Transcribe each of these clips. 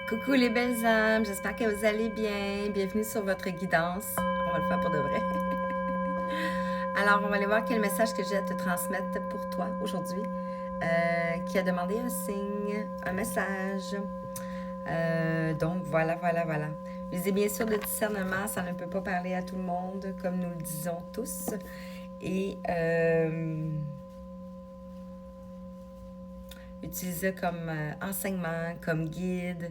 Coucou les belles âmes, j'espère que vous allez bien. Bienvenue sur votre guidance. On va le faire pour de vrai. Alors, on va aller voir quel message que j'ai à te transmettre pour toi aujourd'hui. Qui a demandé un signe, un message. Donc, voilà. Lisez bien sûr le discernement, ça ne peut pas parler à tout le monde, comme nous le disons tous. Et utilisez comme enseignement, comme guide.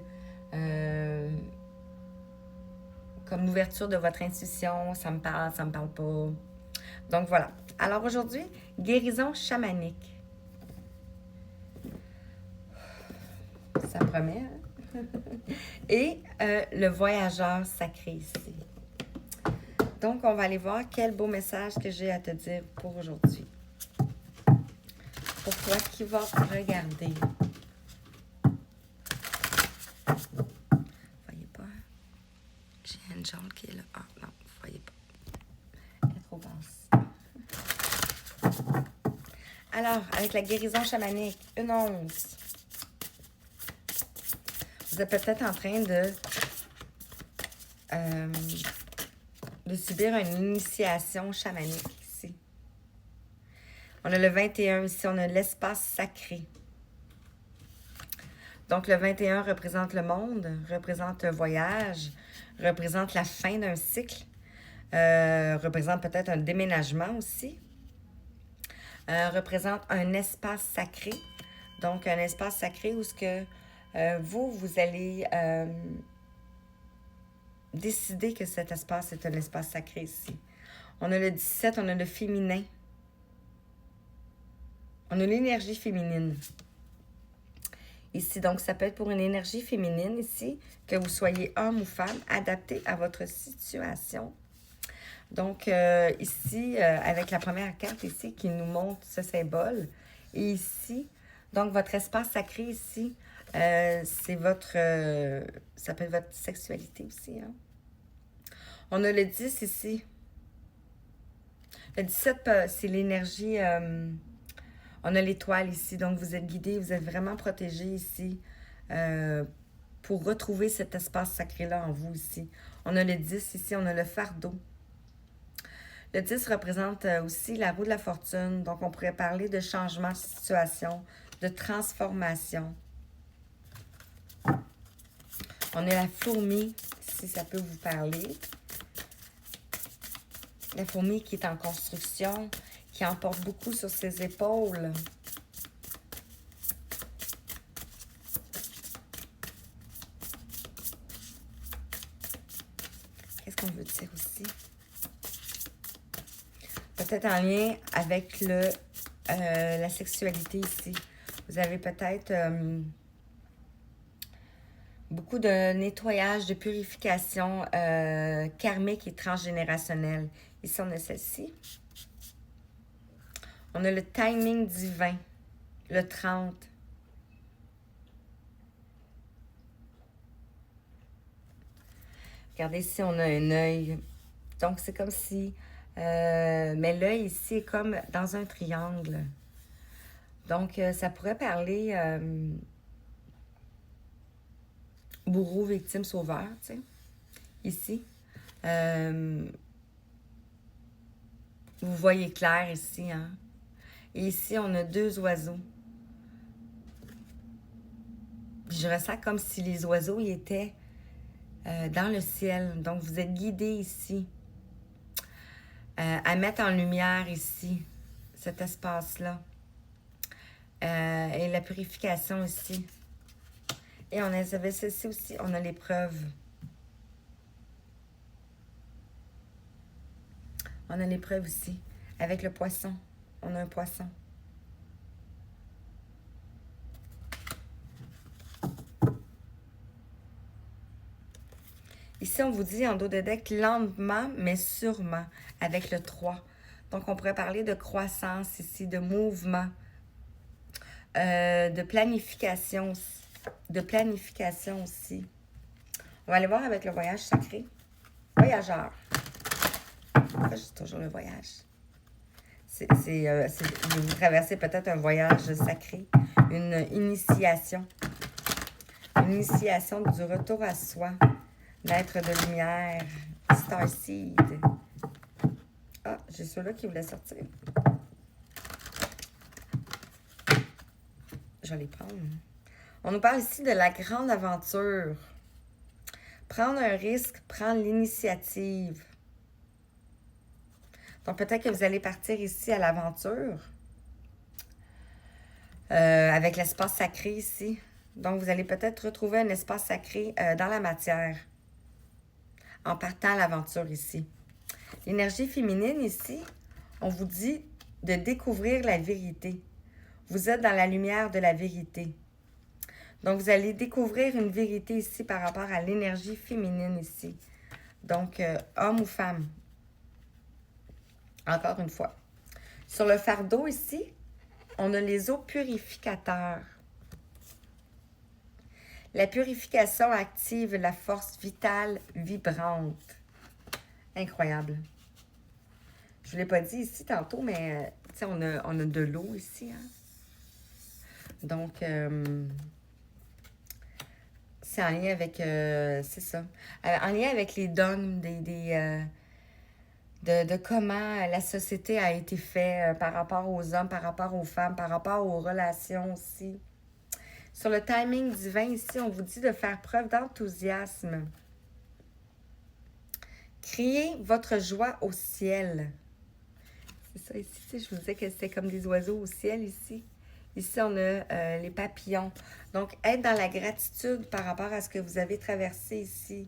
Comme l'ouverture de votre intuition, ça me parle pas. Donc voilà. Alors aujourd'hui, guérison chamanique. Ça promet, hein? Et le voyageur sacré ici. Donc on va aller voir quel beau message que j'ai à te dire pour aujourd'hui. Pour toi qui vas regarder. Voyez pas? J'ai Angel qui est là. Ah non, vous voyez pas. Elle est trop basse. Alors, avec la guérison chamanique, une once. Vous êtes peut-être en train de subir une initiation chamanique ici. On a le 21 ici, on a l'espace sacré. Donc, le 21 représente le monde, représente un voyage, représente la fin d'un cycle, représente peut-être un déménagement aussi, représente un espace sacré. Donc, un espace sacré où ce que vous allez décider que cet espace est un espace sacré ici. On a le 17, on a le féminin. On a l'énergie féminine. Ici, donc, ça peut être pour une énergie féminine ici, que vous soyez homme ou femme, adapté à votre situation. Donc, ici, avec la première carte ici qui nous montre ce symbole, et ici, donc, votre espace sacré ici, c'est votre, ça peut être votre sexualité aussi, hein? On a le 10 ici. Le 17, c'est l'énergie, on a l'étoile ici, donc vous êtes guidé, vous êtes vraiment protégé ici pour retrouver cet espace sacré-là en vous ici. On a le 10 ici, on a le fardeau. Le 10 représente aussi la roue de la fortune, donc on pourrait parler de changement de situation, de transformation. On a la fourmi, si ça peut vous parler. La fourmi qui est en construction, qui emporte beaucoup sur ses épaules. Qu'est-ce qu'on veut dire aussi? Peut-être en lien avec la sexualité ici. Vous avez peut-être beaucoup de nettoyage, de purification karmique et transgénérationnelle. Ici, on a celle-ci. On a le timing divin, le 30. Regardez ici, on a un œil. Donc, c'est comme si... mais l'œil ici est comme dans un triangle. Donc, ça pourrait parler bourreau, victime, sauveur, tu sais, ici. Vous voyez clair ici, hein? Et ici, on a deux oiseaux. Puis je ressens comme si les oiseaux ils étaient dans le ciel. Donc, vous êtes guidés ici à mettre en lumière ici cet espace-là. Et la purification ici. Et on avait ceci aussi, on a l'épreuve. On a l'épreuve ici, avec le poisson. On a un poisson. Ici, on vous dit en dos de deck, lentement, mais sûrement, avec le 3. Donc, on pourrait parler de croissance ici, de mouvement, de planification aussi. On va aller voir avec le voyage sacré. Voyageur. Pourquoi je dis toujours le voyage? Vous traversez peut-être un voyage sacré, une initiation. Une initiation du retour à soi. L'être de lumière. Starseed. Ah, j'ai ceux-là qui voulaient sortir. Je vais les prendre. On nous parle ici de la grande aventure. Prendre un risque, prendre l'initiative. Donc, peut-être que vous allez partir ici à l'aventure. Avec l'espace sacré ici. Donc, vous allez peut-être retrouver un espace sacré dans la matière. En partant à l'aventure ici. L'énergie féminine ici, on vous dit de découvrir la vérité. Vous êtes dans la lumière de la vérité. Donc, vous allez découvrir une vérité ici par rapport à l'énergie féminine ici. Donc, homme ou femme. Encore une fois. Sur le fardeau ici, on a les eaux purificateurs. La purification active la force vitale vibrante. Incroyable. Je ne vous l'ai pas dit ici tantôt, mais on a de l'eau ici. Hein? Donc, c'est en lien avec, c'est ça, en lien avec les dogmes de comment la société a été faite par rapport aux hommes, par rapport aux femmes, par rapport aux relations aussi. Sur le timing divin ici, on vous dit de faire preuve d'enthousiasme. Criez votre joie au ciel. C'est ça ici, je vous disais que c'était comme des oiseaux au ciel ici. Ici, on a les papillons. Donc, être dans la gratitude par rapport à ce que vous avez traversé ici.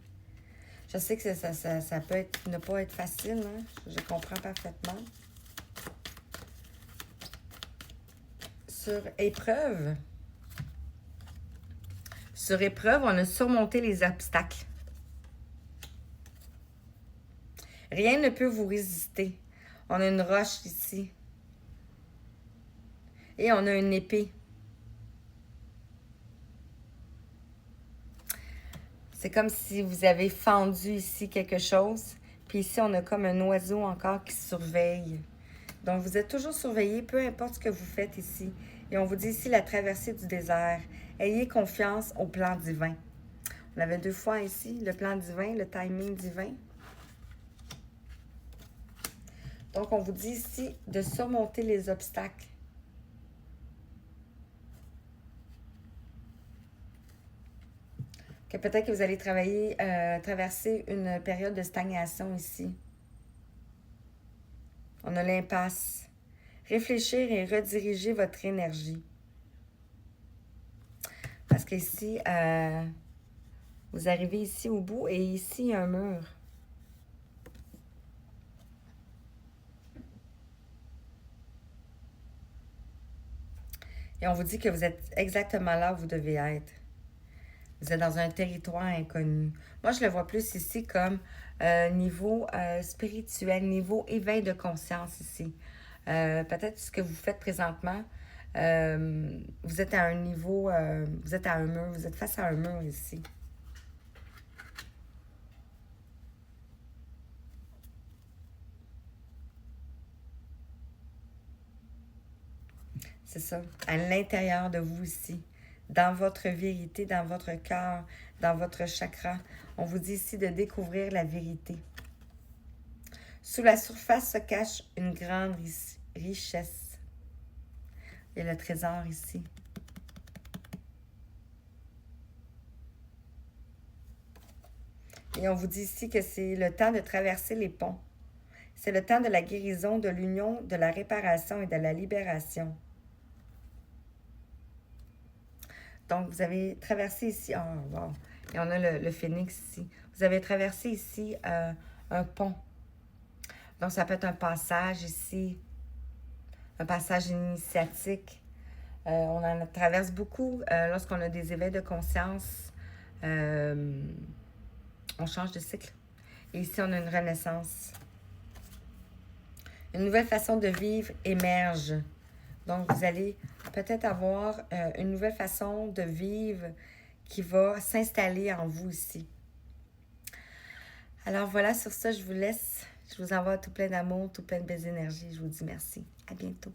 Je sais que ça peut ne pas être facile, hein? Je comprends parfaitement. Sur épreuve. Sur épreuve, on a surmonté les obstacles. Rien ne peut vous résister. On a une roche ici. Et on a une épée. C'est comme si vous avez fendu ici quelque chose. Puis ici, on a comme un oiseau encore qui surveille. Donc, vous êtes toujours surveillé, peu importe ce que vous faites ici. Et on vous dit ici la traversée du désert. Ayez confiance au plan divin. On avait 2 fois ici, le plan divin, le timing divin. Donc, on vous dit ici de surmonter les obstacles. Que peut-être que vous allez traverser une période de stagnation ici. On a l'impasse. Réfléchir et rediriger votre énergie. Parce qu'ici, vous arrivez ici au bout et ici, il y a un mur. Et on vous dit que vous êtes exactement là où vous devez être. Vous êtes dans un territoire inconnu. Moi, je le vois plus ici comme niveau spirituel, niveau éveil de conscience ici. Peut-être ce que vous faites présentement, vous êtes à un niveau, vous êtes à un mur, vous êtes face à un mur ici. C'est ça, à l'intérieur de vous ici, dans votre vérité, dans votre cœur, dans votre chakra. On vous dit ici de découvrir la vérité. Sous la surface se cache une grande richesse. Il y a le trésor ici. Et on vous dit ici que c'est le temps de traverser les ponts. C'est le temps de la guérison, de l'union, de la réparation et de la libération. Donc, vous avez traversé ici... Oh, wow! Et on a le phénix ici. Vous avez traversé ici un pont. Donc, ça peut être un passage ici, un passage initiatique. On en traverse beaucoup lorsqu'on a des éveils de conscience. On change de cycle. Et ici, on a une renaissance. Une nouvelle façon de vivre émerge. Donc, vous allez peut-être avoir une nouvelle façon de vivre qui va s'installer en vous ici. Alors voilà, sur ça, je vous laisse. Je vous envoie tout plein d'amour, tout plein de belles énergies. Je vous dis merci. À bientôt.